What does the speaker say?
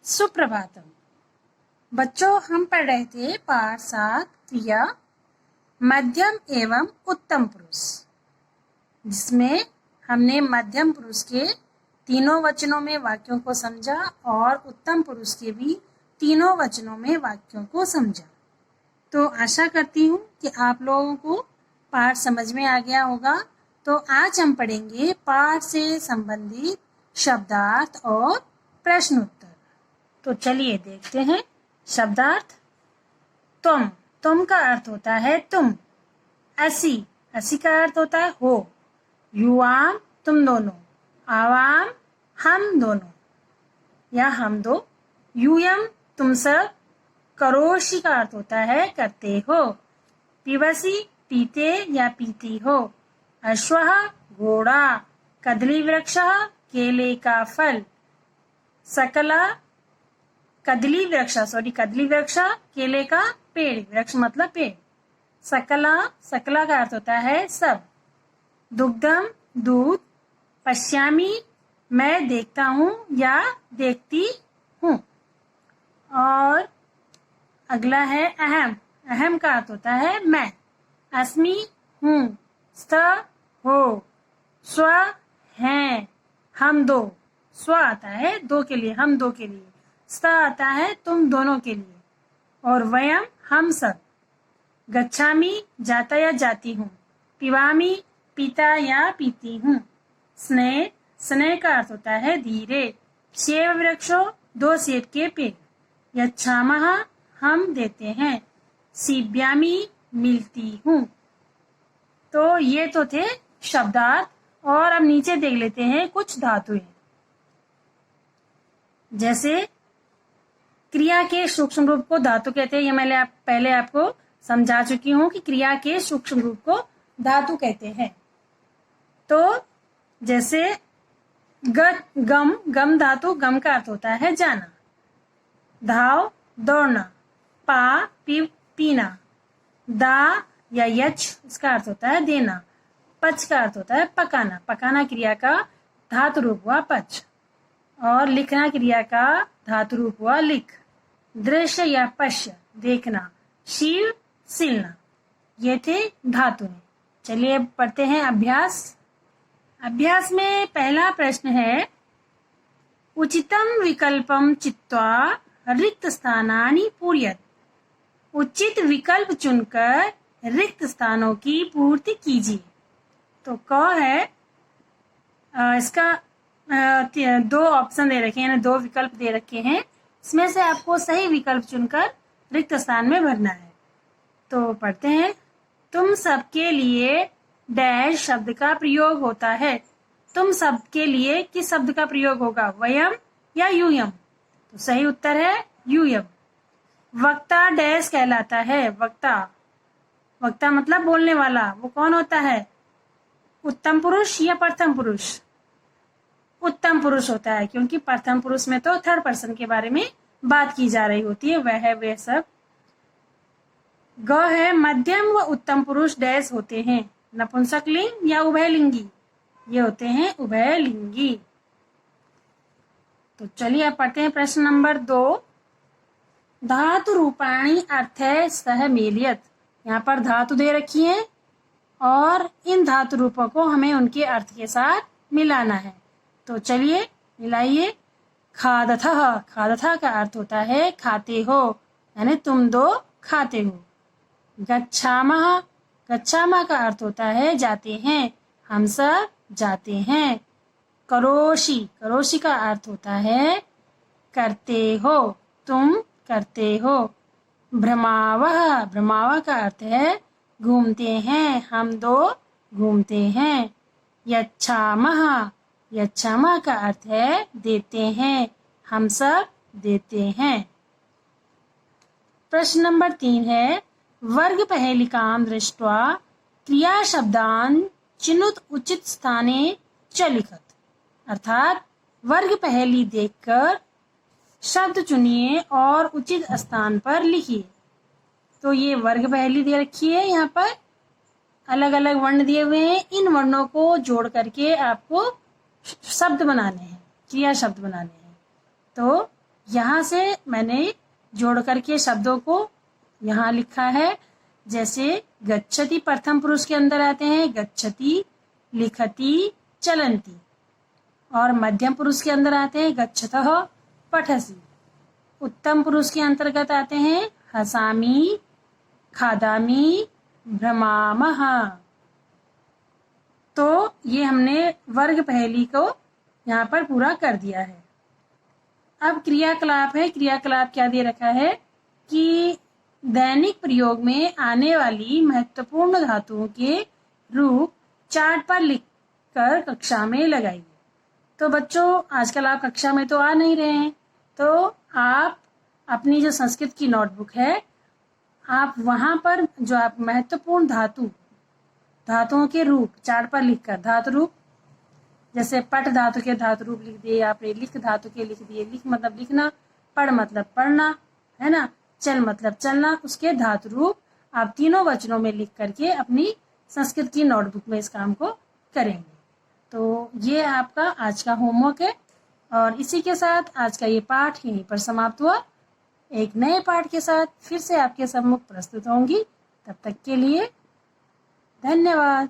सुप्रभातम। बच्चों, हम पढ़ रहे थे पाठ 7 क्रिया मध्यम एवं उत्तम पुरुष, जिसमें हमने मध्यम पुरुष के तीनों वचनों में वाक्यों को समझा और उत्तम पुरुष के भी तीनों वचनों में वाक्यों को समझा। तो आशा करती हूँ कि आप लोगों को पाठ समझ में आ गया होगा। तो आज हम पढ़ेंगे पाठ से संबंधित शब्दार्थ और प्रश्न उत्तर। तो चलिए देखते हैं। शब्दार्थ। तुम का अर्थ होता है तुम। असी का अर्थ होता है हो। युवाम तुम दोनों। आवाम हम दोनों या हम दो। यूयम तुम सब। करोशी का अर्थ होता है करते हो। पिबसी पीते या पीती हो। अश्वः घोड़ा। कदली वृक्ष केले का फल। सकला कदली वृक्ष केले का पेड़। वृक्ष मतलब पेड़। सकला का अर्थ होता है सब। दुग्धम दूध। पश्यामी मैं देखता हूँ या देखती हूँ। और अगला है अहम। अहम का अर्थ होता है मैं। अस्मि हूँ। स्थ हो। स्व हैं हम दो। स्व आता है दो के लिए, हम दो के लिए। स्त आता है तुम दोनों के लिए। और वयम हम सब। गच्छामि जाता या जाती हूँ। पिबामि पीता या पीती हूँ। स्नेह का अर्थ होता है धीरे। सेव वृक्षो दो सेब के पेड़। यच्छामः हम देते हैं। सीव्यामि मिलती हूँ। तो ये तो थे शब्दार्थ। और अब नीचे देख लेते हैं कुछ धातुएं। जैसे क्रिया के सूक्ष्म रूप को धातु कहते हैं। ये मैंने पहले आपको समझा चुकी हूँ कि क्रिया के सूक्ष्म रूप को धातु कहते हैं। तो जैसे गम धातु। गम का अर्थ होता है जाना। धाव दौड़ना। पीना। दा या यच इसका अर्थ होता है देना। पच का अर्थ होता है पकाना। पकाना क्रिया का धातु रूप हुआ पच। और लिखना क्रिया का धातु रूप हुआ लिख। दृश्य या पश्य देखना। शीव सिलना। ये थे धातुएं। चलिए पढ़ते हैं अभ्यास। अभ्यास में पहला प्रश्न है, उचितम विकल्पम चित्वा रिक्त स्थानानि पूरयत। उचित विकल्प चुनकर रिक्त स्थानों की पूर्ति कीजिए। तो क है, इसका दो ऑप्शन दे रखे हैं, दो विकल्प दे रखे हैं। इसमें से आपको सही विकल्प चुनकर रिक्त स्थान में भरना है। तो पढ़ते हैं। तुम सबके लिए डैश शब्द का प्रयोग होता है। तुम सबके लिए किस शब्द का प्रयोग होगा? वयम या यूयम? तो सही उत्तर है यूयम। वक्ता डैश कहलाता है। वक्ता मतलब बोलने वाला। वो कौन होता है? उत्तम पुरुष या प्रथम पुरुष? उत्तम पुरुष होता है, क्योंकि प्रथम पुरुष में तो थर्ड पर्सन के बारे में बात की जा रही होती है। वह सब। ग है, मध्यम व उत्तम पुरुष डैश होते हैं। नपुंसकलिंग या उभयलिंगी? ये होते हैं उभयलिंगी। तो चलिए अब पढ़ते हैं प्रश्न नंबर 2। धातु रूपाणी अर्थ है सह मेलियत। यहाँ पर धातु दे रखी है और इन धातु रूपों को हमें उनके अर्थ के साथ मिलाना है। तो चलिए मिलाइए। खादथ का अर्थ होता है खाते हो, यानी तुम दो खाते हो। गच्छामः का अर्थ होता है जाते हैं, हम सब जाते हैं। करोशी का अर्थ होता है करते हो, तुम करते हो। भ्रमावह का अर्थ है घूमते हैं, हम दो घूमते हैं। यच्छामः का अर्थ है देते हैं, हम सब देते हैं। प्रश्न नंबर 3 है, वर्ग पहेलिकां दृष्ट्वा क्रिया शब्दान चिनुत उचित स्थाने च लिखत। अर्थात वर्ग पहेली देखकर शब्द चुनिए और उचित स्थान पर लिखिए। तो ये वर्ग पहेली दे रखी है। यहाँ पर अलग अलग वर्ण दिए हुए हैं। इन वर्णों को जोड़ करके आपको शब्द बनाने हैं, क्रिया शब्द बनाने हैं। तो यहाँ से मैंने जोड़ करके शब्दों को यहाँ लिखा है। जैसे गच्छति प्रथम पुरुष के अंदर आते हैं गच्छति, लिखति, चलन्ति, और मध्यम पुरुष के अंदर आते हैं गच्छतः, पठसि। उत्तम पुरुष के अंतर्गत आते हैं हसामि, खादामि, भ्रमामः। तो ये हमने वर्ग पहेली को यहाँ पर पूरा कर दिया है। अब क्रियाकलाप है। क्रियाकलाप क्या दे रखा है कि दैनिक प्रयोग में आने वाली महत्वपूर्ण धातुओं के रूप चार्ट पर लिखकर कक्षा में लगाइए। तो बच्चों, आजकल आप कक्षा में तो आ नहीं रहे हैं, तो आप अपनी जो संस्कृत की नोटबुक है, आप वहाँ पर जो आप महत्वपूर्ण धातुओं के रूप चार्ट पर लिखकर, धातु रूप, जैसे पट धातु के धातु रूप लिख दिए आपने, लिख धातु के लिख दिए, लिख मतलब लिखना, पढ़ मतलब पढ़ना, है ना, चल मतलब चलना, उसके धातु रूप आप तीनों वचनों में लिख करके अपनी संस्कृत की नोटबुक में इस काम को करेंगे। तो ये आपका आज का होमवर्क है, और इसी के साथ आज का ये पाठ यहीं पर समाप्त हुआ। एक नए पाठ के साथ फिर से आपके सम्मुख प्रस्तुत होंगी। तब तक के लिए धन्यवाद।